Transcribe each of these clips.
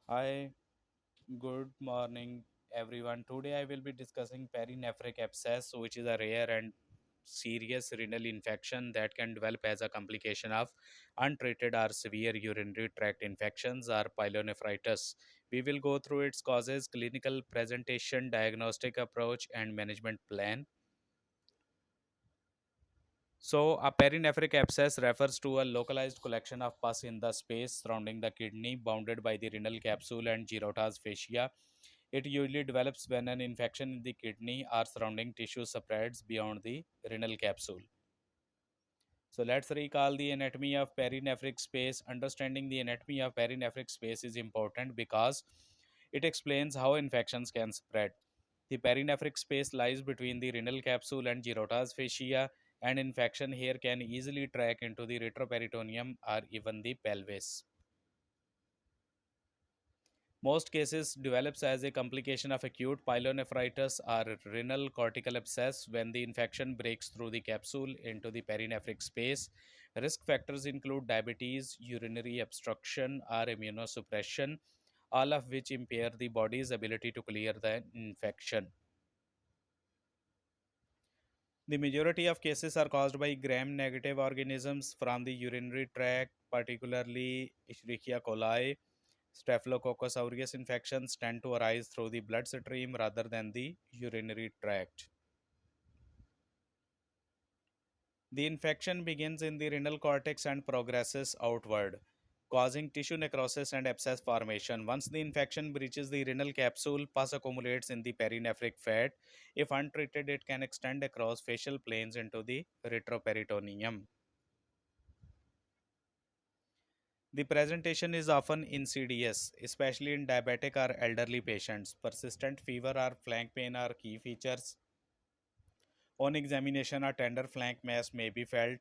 Hi, good morning, everyone. Today I will be discussing perinephric abscess, which is a rare and serious renal infection that can develop as a complication of untreated or severe urinary tract infections or pyelonephritis. We will go through its causes, clinical presentation, diagnostic approach, and management plan. So, a perinephric abscess refers to a localized collection of pus in the space surrounding the kidney, bounded by the renal capsule and Girota's fascia. It usually develops when an infection in the kidney or surrounding tissue spreads beyond the renal capsule. So let's recall the anatomy of perinephric space. Understanding the anatomy of perinephric space is important because it explains how infections can spread. The perinephric space lies between the renal capsule and Girota's fascia, and infection here can easily track into the retroperitoneum or even the pelvis. Most cases develops as a complication of acute pyelonephritis or renal cortical abscess when the infection breaks through the capsule into the perinephric space. Risk factors include diabetes, urinary obstruction, or immunosuppression, all of which impair the body's ability to clear the infection. The majority of cases are caused by gram negative organisms from the urinary tract, particularly Escherichia coli. Staphylococcus aureus infections tend to arise through the bloodstream rather than the urinary tract. The infection begins in the renal cortex and progresses outward, causing tissue necrosis and abscess formation. Once the infection breaches the renal capsule, pus accumulates in the perinephric fat. If untreated, it can extend across facial planes into the retroperitoneum. The presentation is often insidious, especially in diabetic or elderly patients. Persistent fever or flank pain are key features. On examination, a tender flank mass may be felt,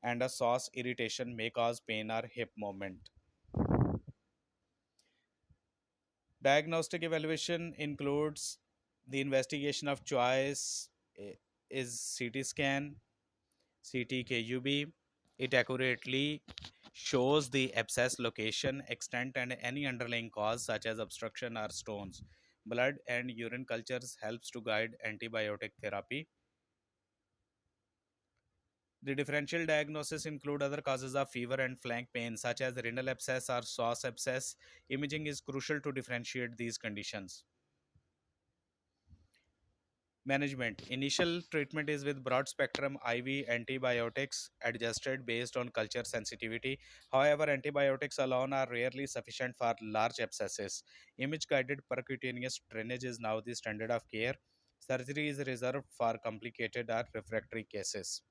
and a sauce irritation may cause pain or hip movement. Diagnostic evaluation includes the investigation of choice is CT scan, CTKUB. It accurately shows the abscess location, extent, and any underlying cause such as obstruction or stones. Blood and urine cultures helps to guide antibiotic therapy. The differential diagnosis include other causes of fever and flank pain such as renal abscess or sauce abscess. Imaging is crucial to differentiate these conditions. Management. Initial treatment is with broad spectrum IV antibiotics adjusted based on culture sensitivity. However, antibiotics alone are rarely sufficient for large abscesses. Image guided percutaneous drainage is now the standard of care. Surgery is reserved for complicated or refractory cases.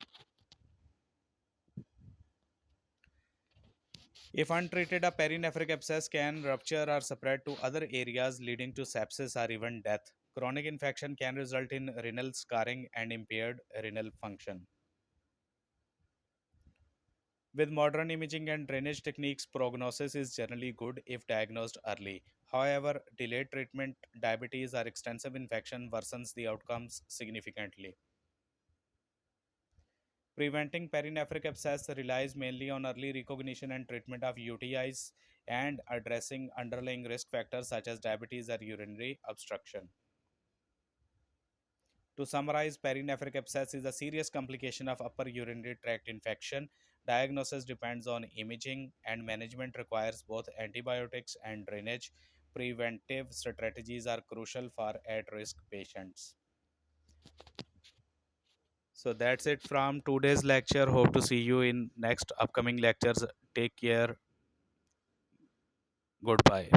If untreated, a perinephric abscess can rupture or spread to other areas, leading to sepsis or even death. Chronic infection can result in renal scarring and impaired renal function. With modern imaging and drainage techniques, prognosis is generally good if diagnosed early. However, delayed treatment, diabetes, or extensive infection worsens the outcomes significantly. Preventing perinephric abscess relies mainly on early recognition and treatment of UTIs and addressing underlying risk factors such as diabetes or urinary obstruction. To summarize, perinephric abscess is a serious complication of upper urinary tract infection. Diagnosis depends on imaging, and management requires both antibiotics and drainage. Preventive strategies are crucial for at risk patients. So that's it from today's lecture. Hope to see you in next upcoming lectures. Take care. Goodbye.